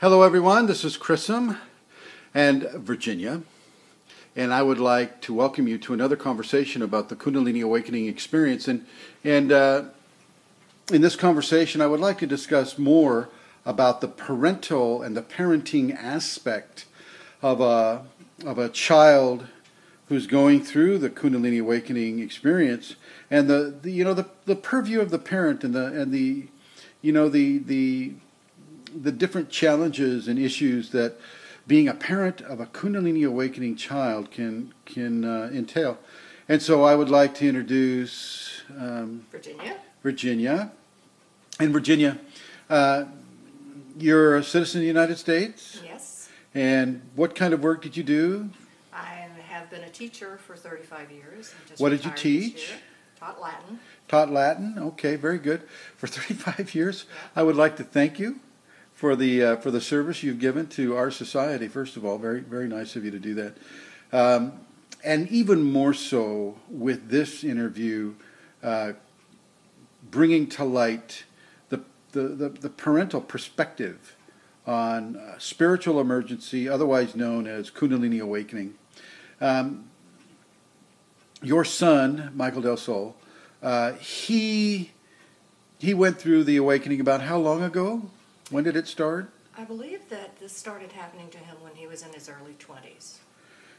Hello everyone, this is Chrism and Virginia, and I would like to welcome you to another conversation about the Kundalini Awakening experience. And in this conversation I would like to discuss more about the parental and the parenting aspect of a child who's going through the Kundalini Awakening experience, and the purview of the parent and the different challenges and issues that being a parent of a Kundalini Awakening child can entail. And so I would like to introduce Virginia. And Virginia, you're a citizen of the United States? Yes. And what kind of work did you do? I have been a teacher for 35 years. What did you teach? Taught Latin. Taught Latin? Okay, very good. For 35 years. Yeah. I would like to thank you for the service you've given to our society. First of all, very, very nice of you to do that. And even more so with this interview, bringing to light the parental perspective on spiritual emergency, otherwise known as Kundalini Awakening. Your son, Michael Del Sol, he went through the awakening about how long ago? When did it start? I believe that this started happening to him when he was in his early 20s.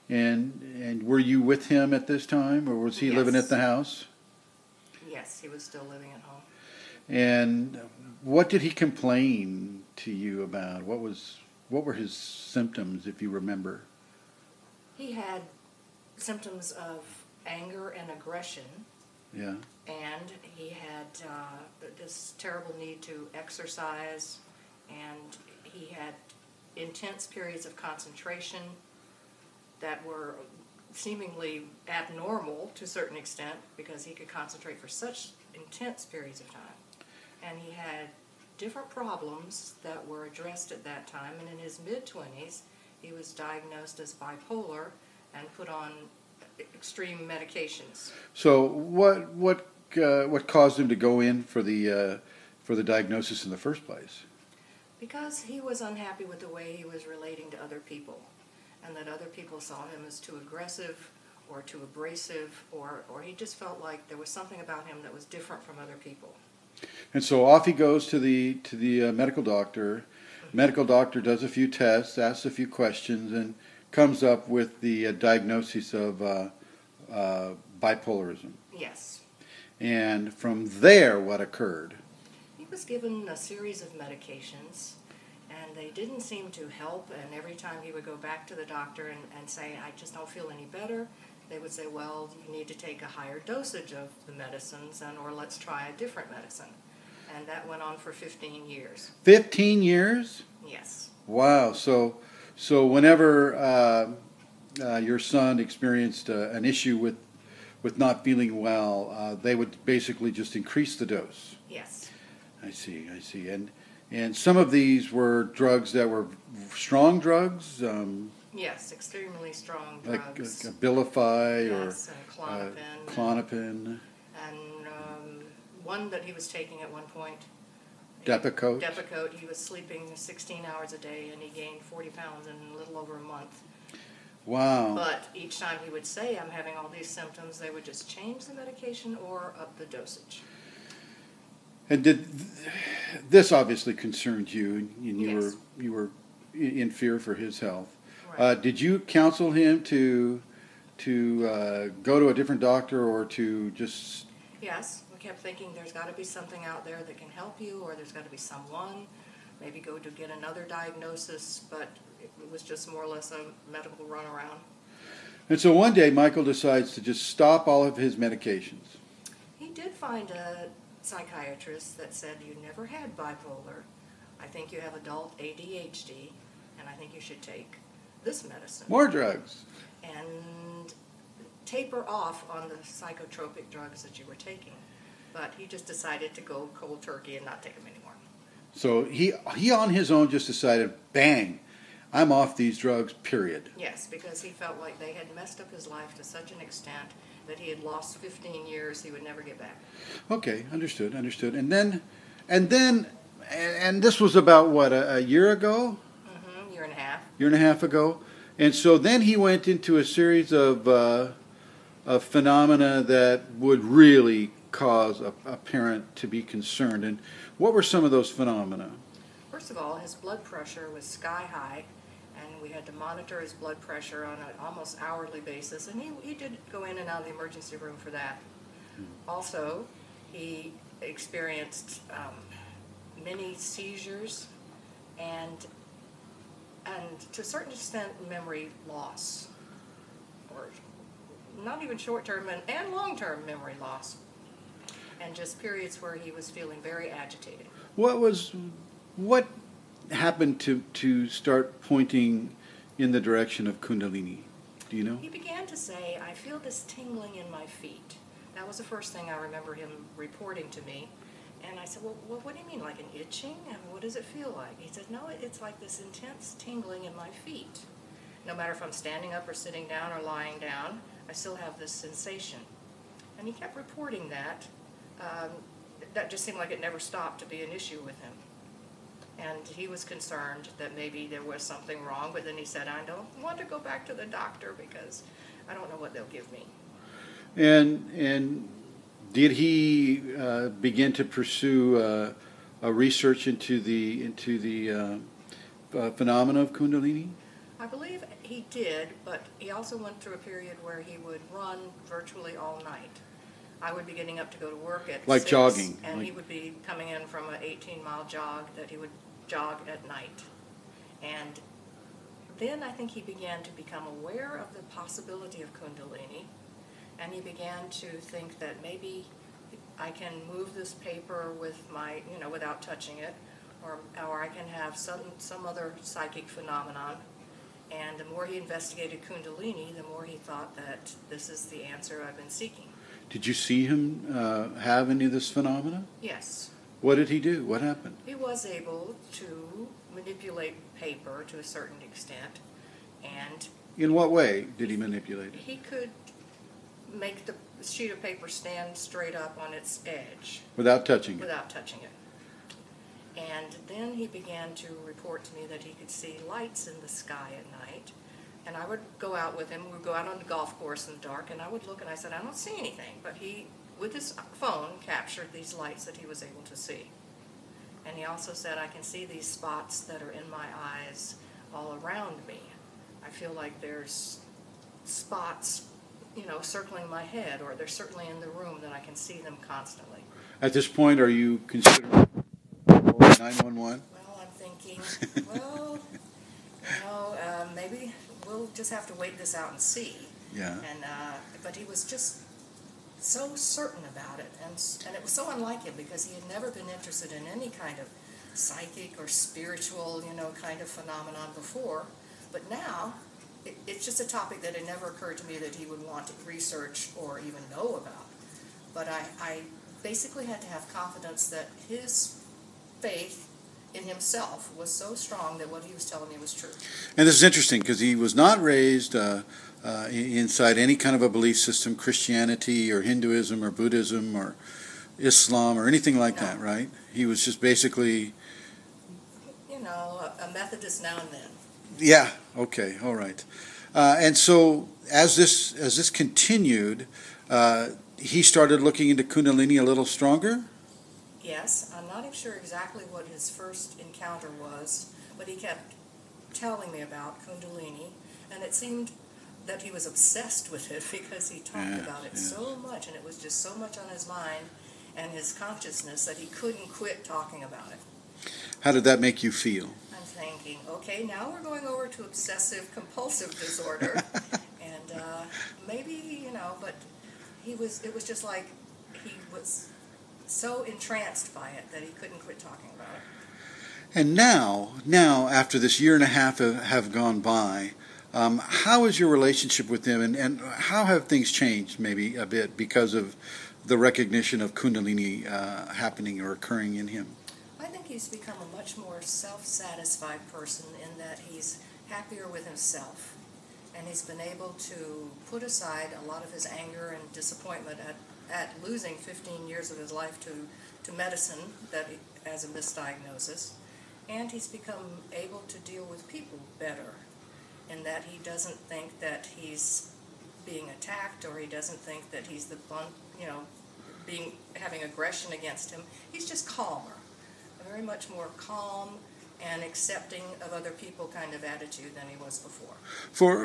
And were you with him at this time, or was he Yes. living at the house? Yes, he was still living at home. And what did he complain to you about? What were his symptoms, if you remember? He had symptoms of anger and aggression. Yeah. And he had this terrible need to exercise, and he had intense periods of concentration that were seemingly abnormal to a certain extent because he could concentrate for such intense periods of time. And he had different problems that were addressed at that time, and in his mid-20s he was diagnosed as bipolar and put on extreme medications. So what caused him to go in for the diagnosis in the first place? Because he was unhappy with the way he was relating to other people, and that other people saw him as too aggressive or too abrasive, or he just felt like there was something about him that was different from other people. And so off he goes to the medical doctor. Medical doctor does a few tests, asks a few questions, and comes up with the diagnosis of bipolarism. Yes. And from there, what occurred? He was given a series of medications, and they didn't seem to help, and every time he would go back to the doctor and say, I just don't feel any better, they would say, well, you need to take a higher dosage of the medicines, or let's try a different medicine. And that went on for 15 years. 15 years? Yes. Wow. So whenever your son experienced an issue with not feeling well, they would basically just increase the dose. Yes. I see. And some of these were drugs that were strong drugs? Yes, extremely strong Like drugs. Abilify Yes, or and Klonopin? And one that he was taking at one point, Depakote? Depakote, he was sleeping 16 hours a day, and he gained 40 pounds in a little over a month. Wow. But each time he would say, I'm having all these symptoms, they would just change the medication or up the dosage. And this obviously concerned you, and Yes. you were in fear for his health. Right. Did you counsel him to go to a different doctor, or to just? Yes, we kept thinking there's got to be something out there that can help you, or there's got to be someone, maybe go to get another diagnosis, but it was just more or less a medical runaround. And so one day Michael decides to just stop all of his medications. He did find a psychiatrist that said, you never had bipolar, I think you have adult ADHD, and I think you should take this medicine. More drugs. And taper off on the psychotropic drugs that you were taking. But he just decided to go cold turkey and not take them anymore. So he on his own just decided, bang, I'm off these drugs, period. Yes, because he felt like they had messed up his life to such an extent that he had lost 15 years he would never get back. Okay, understood. And then And this was about, what, a year ago? year and a half ago. And so then he went into a series of phenomena that would really cause a parent to be concerned. And what were some of those phenomena? First of all, his blood pressure was sky high, and we had to monitor his blood pressure on an almost hourly basis, and he did go in and out of the emergency room for that. Also, he experienced many seizures and to a certain extent memory loss, or not even short-term and long-term memory loss, and just periods where he was feeling very agitated. What happened to start pointing in the direction of Kundalini? Do you know? He began to say, "I feel this tingling in my feet." That was the first thing I remember him reporting to me. And I said, well, what do you mean, like an itching? I mean, what does it feel like? He said, no, it's like this intense tingling in my feet. No matter if I'm standing up or sitting down or lying down, I still have this sensation. And he kept reporting that. That just seemed like it never stopped to be an issue with him. And he was concerned that maybe there was something wrong, but then he said, I don't want to go back to the doctor because I don't know what they'll give me. And did he begin to pursue a research into the phenomena of Kundalini? I believe he did, but he also went through a period where he would run virtually all night. I would be getting up to go to work at like 6, jogging, and he would be coming in from an 18-mile jog that he would jog at night. And then I think he began to become aware of the possibility of Kundalini, and he began to think that maybe I can move this paper with my, without touching it, or I can have some other psychic phenomenon. And the more he investigated Kundalini, the more he thought that this is the answer I've been seeking. Did you see him have any of this phenomena? Yes. What did he do? What happened? He was able to manipulate paper to a certain extent, and... In what way did he manipulate it? He could make the sheet of paper stand straight up on its edge. Without touching it? Without touching it. And then he began to report to me that he could see lights in the sky at night. And I would go out with him. We would go out on the golf course in the dark, and I would look, and I said, I don't see anything. But he, with his phone, captured these lights that he was able to see. And he also said, I can see these spots that are in my eyes all around me. I feel like there's spots, circling my head, or they're certainly in the room that I can see them constantly. At this point, are you considering 911? Well, I'm thinking, maybe we'll just have to wait this out and see. Yeah. And but he was just so certain about it, and it was so unlike him because he had never been interested in any kind of psychic or spiritual, kind of phenomenon before. But now, it's just a topic that had never occurred to me that he would want to research or even know about. But I basically had to have confidence that his faith in himself was so strong that what he was telling me was true. And this is interesting because he was not raised inside any kind of a belief system, Christianity or Hinduism or Buddhism or Islam or anything like that, right? He was just basically... a Methodist now and then. Yeah, okay, all right. And so as this continued, he started looking into Kundalini a little stronger? Yes, I'm not even sure exactly what his first encounter was, but he kept telling me about Kundalini, and it seemed that he was obsessed with it because he talked about it so much, and it was just so much on his mind and his consciousness that he couldn't quit talking about it. How did that make you feel? I'm thinking, okay, now we're going over to obsessive-compulsive disorder, and maybe, but it was just like he was so entranced by it that he couldn't quit talking about it. And now after this year and a half have gone by, how is your relationship with him, and how have things changed maybe a bit because of the recognition of Kundalini happening or occurring in him? I think he's become a much more self-satisfied person in that he's happier with himself, and he's been able to put aside a lot of his anger and disappointment at losing 15 years of his life to medicine that as a misdiagnosis, And he's become able to deal with people better, in that he doesn't think that he's being attacked, or he doesn't think that he's the having aggression against him. He's just calmer, a very much more calm and accepting of other people kind of attitude than he was before.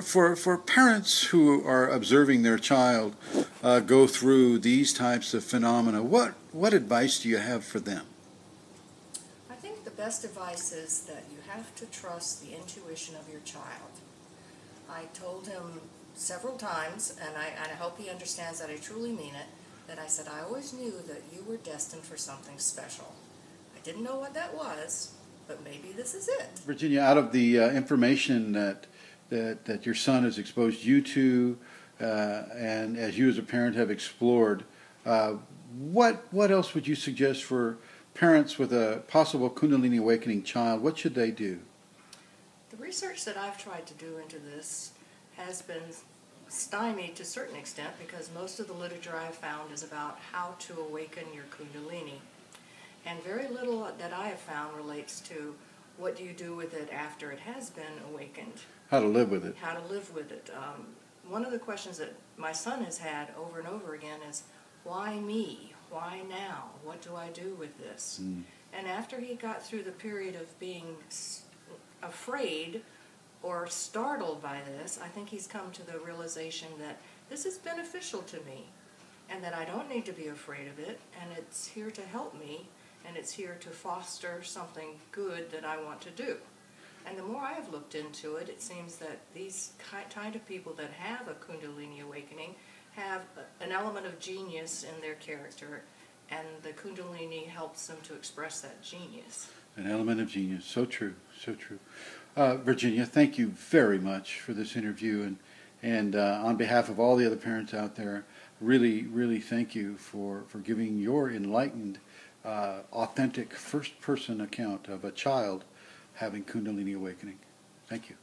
For parents who are observing their child go through these types of phenomena, what advice do you have for them? I think the best advice is that you have to trust the intuition of your child. I told him several times, and I hope he understands that I truly mean it, that I said I always knew that you were destined for something special. I didn't know what that was, but maybe this is it. Virginia, out of the information that your son has exposed you to, and as you as a parent have explored, what else would you suggest for parents with a possible Kundalini awakening child? What should they do? The research that I've tried to do into this has been stymied to a certain extent, because most of the literature I've found is about how to awaken your Kundalini. And very little that I have found relates to what do you do with it after it has been awakened. How to live with it. How to live with it. One of the questions that my son has had over and over again is, why me? Why now? What do I do with this? And after he got through the period of being afraid or startled by this, I think he's come to the realization that this is beneficial to me, and that I don't need to be afraid of it, and it's here to help me, and it's here to foster something good that I want to do. And the more I have looked into it, it seems that these kind of people that have a Kundalini awakening have an element of genius in their character, and the Kundalini helps them to express that genius. An element of genius. So true, so true. Virginia, thank you very much for this interview, and on behalf of all the other parents out there, really, really thank you for giving your enlightened, authentic, first-person account of a child having Kundalini awakening. Thank you.